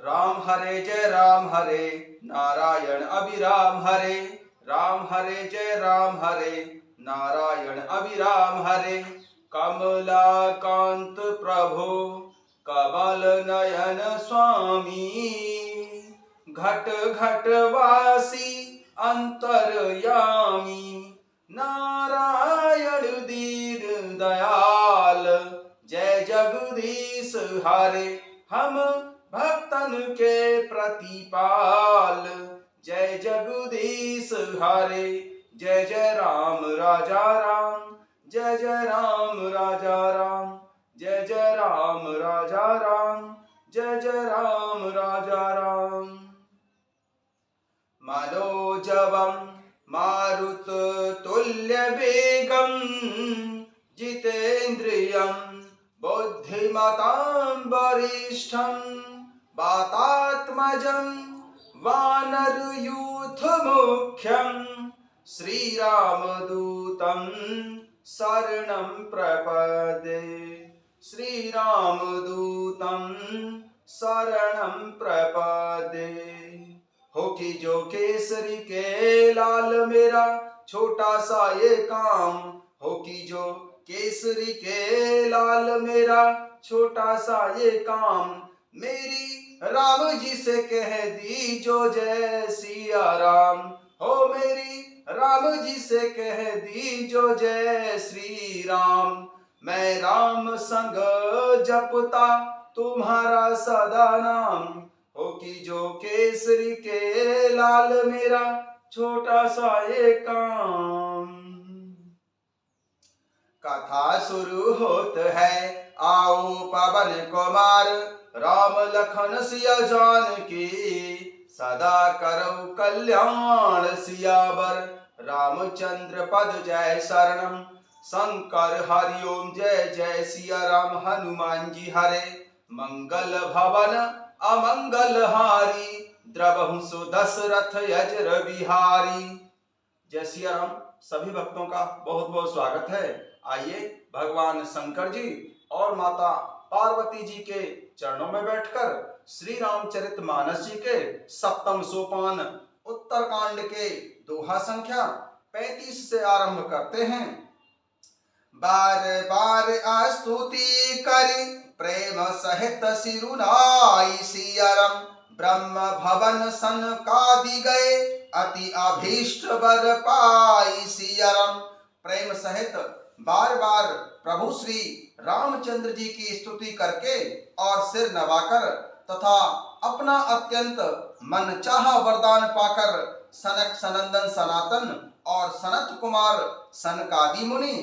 राम हरे जय राम हरे, नारायण अभिराम हरे। राम हरे जय राम हरे, नारायण अभिराम हरे। कमलाकांत प्रभो कमल नयन स्वामी, घट घट वासी अंतरयामी। नारायण दीन दयाल, जय जगदीश हरे। हम भक्तन के प्रतिपाल, जय जगदीश हरे। जय जय राम राजा राम, जय जय राम राजा राम, जय जय राम राजा राम, जय जय राम राजा राम। मनोजवं मारुत तुल्य वेगं, जितेन्द्रियं बुद्धिमतां वरिष्ठं। वातात्मजं वानरयूथ मुख्यं, श्रीरामदूतं शरणं प्रपद्ये। श्रीरामदूतं शरणं प्रपद्ये। हो कि जो केसरी के लाल मेरा छोटा सा ये काम, हो कि जो केसरी के लाल मेरा छोटा सा ये काम। मेरी राम जी से कह दीजो जय सिया राम, हो मेरी राम जी से कह दीजो जय श्री राम। मैं राम संग जपता तुम्हारा सदा नाम, हो कि जो केसरी के लाल मेरा छोटा सा ये काम। कथा शुरू होत है, आओ पवन कुमार। राम लखन सिया जानकी, सदा करो कल्याण सियावर। रामचंद्र पद जय शरणम, शंकर हरि ओम जय जय सिया राम। हनुमान जी हरे मंगल भवन अमंगल हारी, द्रवहु सुदशरथ यजर बिहारी। जय सिया राम। सभी भक्तों का बहुत बहुत स्वागत है। आइए भगवान शंकर जी और माता पार्वती जी के चरणों में बैठकर श्री रामचरितमानस जी के सप्तम सोपान उत्तरकांड के दोहा संख्या 35 से आरंभ करते हैं। बार बार स्तुति करी प्रेम सहित सिरुनाई सियारम। ब्रह्म भवन सनकादि गए, अति अभीष्ट बर पाई सियारम। प्रेम सहित बार बार प्रभु श्री रामचंद्र जी की स्तुति करके और सिर नवाकर तथा अपना अत्यंत मनचाहा वरदान पाकर सनक सनंदन सनातन और सनत कुमार सनकादि मुनि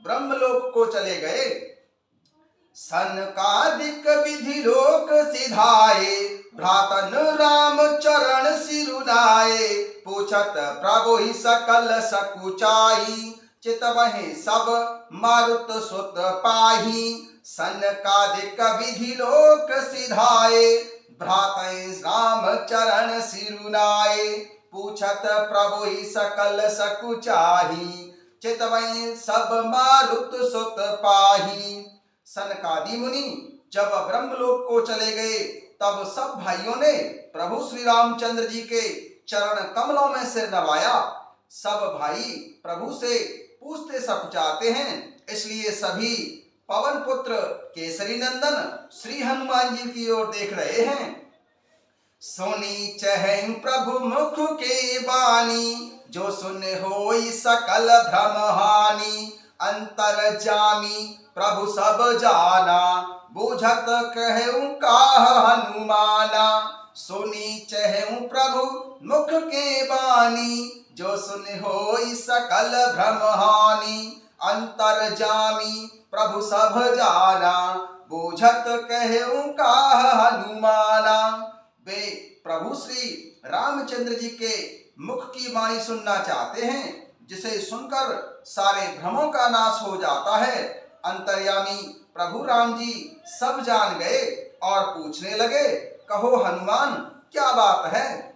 ब्रह्मलोक को चले गए। सनकादिक विधि लोक सिधाए, भ्रातन राम चरण सिरुनाए। पूछत प्रभु ही सकल सकुचाई, चितवहि सब मारुत सुत पाही। सनकादिक विधि लोक सिधाए, भ्रातहि राम चरण सिरुनाए। पूछत प्रभु ही सकल सकुचाही, चितवहि सब मारुत सुत पाही। सनकादि मुनि जब ब्रह्मलोक को चले गए, तब सब भाइयों ने प्रभु श्री रामचंद्र जी के चरण कमलों में सिर नवाया। सब भाई प्रभु से पूछते सकुचाते हैं, इसलिए सभी पवन पुत्र केसरी नंदन श्री हनुमान जी की ओर देख रहे हैं। सुनी चहै प्रभु मुख के बानी, जो सुन होई सकल भ्रम हानि। अंतर जामी प्रभु सब जाना, बूझत कहूँ काह हनुमाना। सुनी चहु प्रभु मुख के बानी, जो सुन होई सकल भ्रम हानि। अंतर जामी प्रभु सब जाना, बूझत कहूँ काह हनुमाना। वे प्रभु श्री रामचंद्र जी के मुख की वाणी सुनना चाहते हैं, जिसे सुनकर सारे भ्रमों का नाश हो जाता है। अंतर्यामी प्रभु राम जी सब जान गए और पूछने लगे, कहो हनुमान क्या बात है।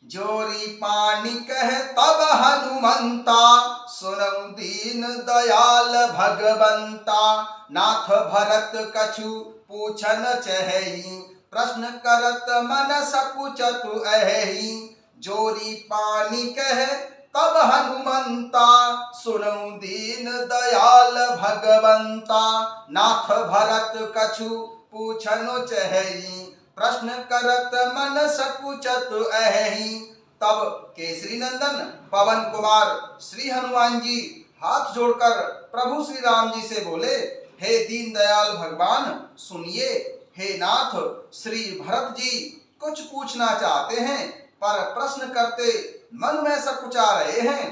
जोरी पानी कह तब हनुमंता, सुनऊ दीन दयाल भगवंता। नाथ भरत कछु पूछन चहई, प्रश्न करत मन सकुचतु अहि, जोरी पानी कह तब हनुमंता, सुनऊ दीन दयाल भगवंता। नाथ भरत कछु पूछनु चहई, प्रश्न करत मन सकुचतु अहि। तब केसरी नंदन पवन कुमार श्री हनुमान जी हाथ जोड़कर प्रभु श्री राम जी से बोले, हे दीन दयाल भगवान सुनिए। हे नाथ, श्री भरत जी कुछ पूछना चाहते हैं पर प्रश्न करते मन में सकुचा रहे हैं।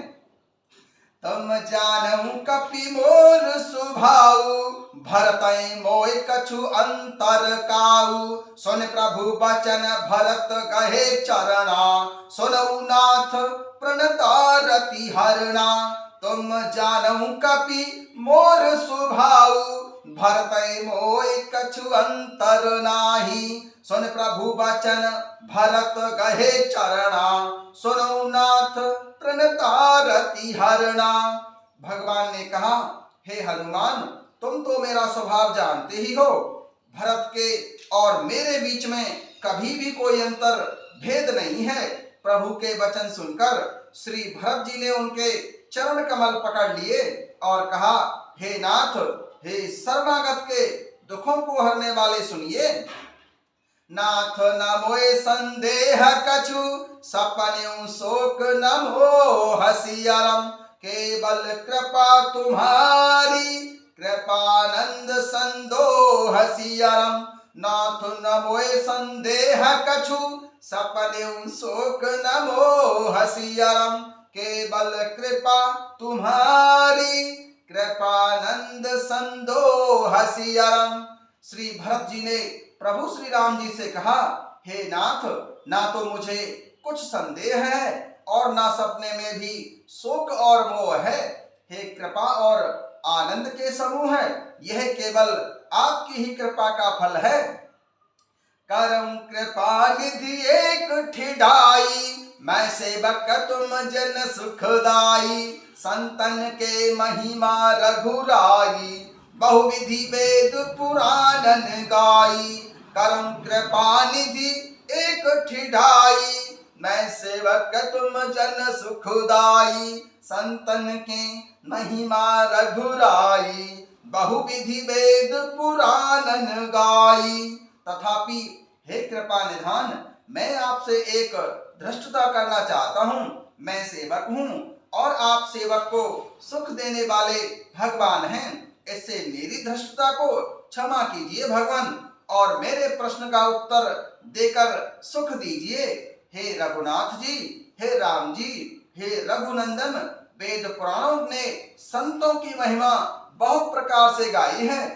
तम जानऊ कपि मोर सुभाऊ, भरतई मोय कछु अंतर काऊ। सुन प्रभु बचन भरत कहे चरणा, सुनऊ नाथ प्रणतारति हरणा। तुम जानऊ कपि मोर सुभाऊ, भरतई मोय कछु अंतर नाही। सुन प्रभु बचन भरत कहे चरणा, सुनऊ नाथ प्रणतारति हरणा। भगवान ने कहा, हे हनुमान, तुम तो मेरा स्वभाव जानते ही हो। भरत के और मेरे बीच में कभी भी कोई अंतर भेद नहीं है। प्रभु के वचन सुनकर श्री भरत जी ने उनके चरण कमल पकड़ लिए और कहा, हे नाथ, हे शरणागत के दुखों को हरने वाले सुनिए। नाथ न मोय संदेह कछु, सपन्यु शोक न मोह हसियरम। केवल कृपा तुम्हारी, कृपानंद संदोह सियरम। नाथ न मोय संदेह कछु, सपन्यु शोक न मोह हसियरम। केवल कृपा तुम्हारी, कृपानंद संदोह सियरम। श्री भरत जी ने प्रभु श्री राम जी से कहा, हे नाथ, ना तो मुझे कुछ संदेह है और ना सपने में भी शोक और मोह है। हे कृपा और आनंद के समूह है, यह केवल आपकी ही कृपा का फल है। करम कृपा निधि एक ठिडाई, मैं सेवक तुम जन सुखदाई। संतन के महिमा रघुराई, बहुविधि वेद पुराणन गाई। करम कृपा निधि एक ठिडाई, मैं सेवक तुम जन सुखदाई। संतन के महिमा रघुराई, बहुविधि वेद पुराणन गाई। तथापि हे कृपा निधान, मैं आपसे एक धृष्टता करना चाहता हूँ। मैं सेवक हूँ और आप सेवक को सुख देने वाले भगवान हैं। इससे मेरी धृष्टता को क्षमा कीजिए भगवान, और मेरे प्रश्न का उत्तर देकर सुख दीजिए। हे रघुनाथ जी, हे राम जी, हे रघुनंदन, वेद पुराणों ने संतों की महिमा बहुत प्रकार से गाई है।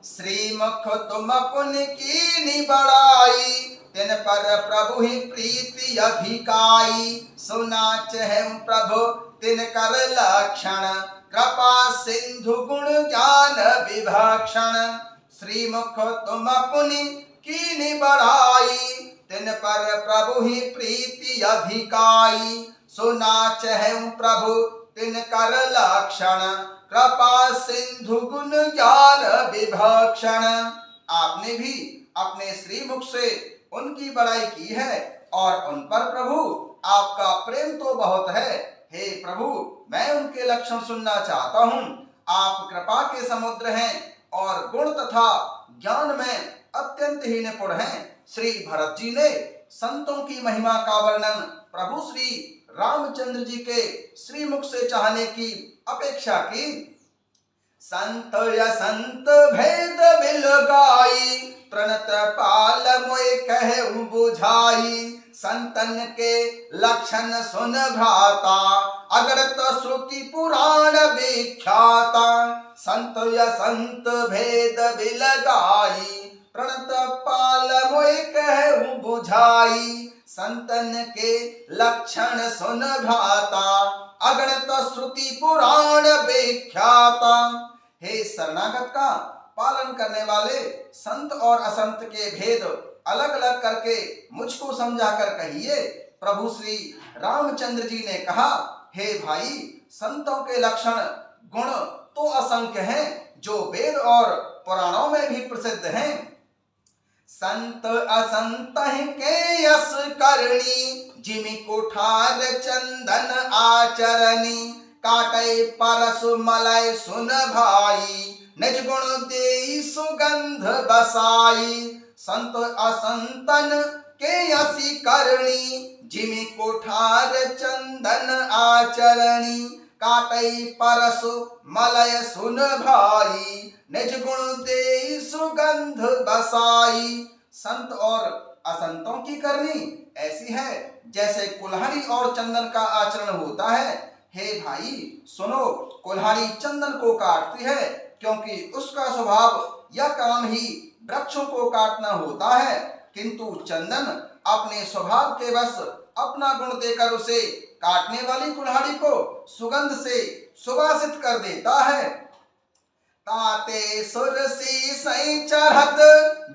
श्रीमुख तुम पुण्य कीनी बड़ाई, तिन पर प्रभु ही प्रीति अधिकाई। सुना चहु प्रभु तिन कर लक्षण, कृपा सिंधु गुण ज्ञान विभक्षण। श्रीमुख तुम पुनि कीनी बढ़ाई, तिन पर प्रभु ही प्रीति अधिकाई। सुना चहु प्रभु तिन कर लक्षण, कृपा सिंधु गुण ज्ञान विभक्षण। आपने भी अपने श्रीमुख से उनकी बड़ाई की है और उन पर प्रभु आपका प्रेम तो बहुत है। हे प्रभु, मैं उनके लक्षण सुनना चाहता हूँ। आप कृपा के समुद्र हैं और गुण तथा ज्ञान में अत्यंत ही निपुण हैं। श्री भरत जी ने संतों की महिमा का वर्णन प्रभु श्री रामचंद्र जी के श्रीमुख से चाहने की अपेक्षा की। संत या संत भेद बिल गाई, प्रणत पाल मोय कहे बुझाई। संतन के लक्षण सुन भ्राता, अगरत श्रुति पुराण विख्याता। संत या संत भेद बिल गाई, प्रणत पाल मोय कहे बुझाई। संतन के लक्षण सुन भ्राता, अगणित श्रुति पुराण विख्याता। हे शरणागत का पालन करने वाले, संत और असंत के भेद अलग अलग करके मुझको समझा कर कहिए। प्रभु श्री रामचंद्र जी ने कहा, हे भाई, संतों के लक्षण गुण तो असंख्य हैं, जो वेद और पुराणों में भी प्रसिद्ध हैं। संत असंत के यस करणी, जिमि कुठार चंदन आचरणी। काटे परसु मलय सुन भाई, निज गुण देई सुगंध बसाई। संत असंतन के यसी करणी, जिमि कुठार चंदन आचरणी। काटई परसु मलय सुन भाई, निज गुण देई सुगंध बसाई। संत और असंतों की करनी ऐसी है जैसे कुल्हाड़ी और चंदन का आचरण होता है। हे भाई सुनो, कुल्हाड़ी चंदन को काटती है क्योंकि उसका स्वभाव या काम ही वृक्षों को काटना होता है, किंतु चंदन अपने स्वभाव के बस अपना गुण देकर उसे काटने वाली कुल्हाड़ी को सुगंध से सुवासित कर देता है। ताते सुरसी सई चढ़त,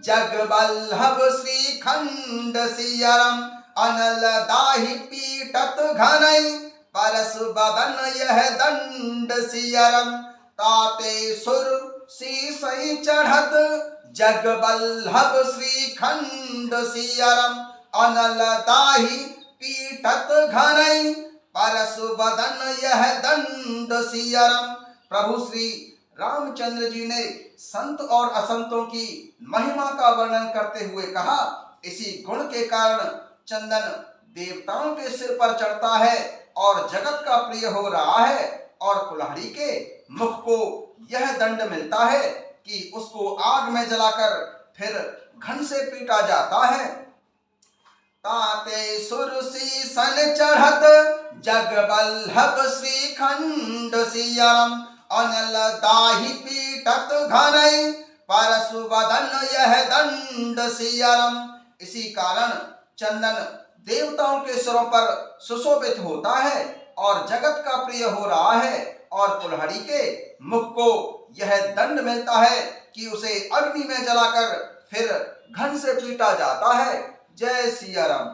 जग बल्लभ श्रीखंड सियरम। अनल दाहि पीटत घनई, परसु बदन यह दंड सियरम। ताते सुर सई चढ़त, जग बल्लभ श्रीखंड सियरम। अनल दाहि पीटत घनई, परसु बदन यह दंड सियरम। प्रभु श्री रामचंद्र जी ने संत और असंतों की महिमा का वर्णन करते हुए कहा, इसी गुण के कारण चंदन देवताओं के सिर पर चढ़ता है और जगत का प्रिय हो रहा है, और कुल्हाड़ी के मुख को यह दंड मिलता है कि उसको आग में जलाकर फिर घन से पीटा जाता है। ताते सुरसी सन चढ़त, जग बल्लभ श्रीखंड सियरम। अनल दाहि पीटत घनई, परसु बदन यह दंड सियरम। इसी कारण चंदन देवताओं के सिरों पर सुशोभित होता है और जगत का प्रिय हो रहा है, और कुल्हाड़ी के मुख को यह दंड मिलता है कि उसे अग्नि में जलाकर फिर घन से पीटा जाता है। जय सिया राम।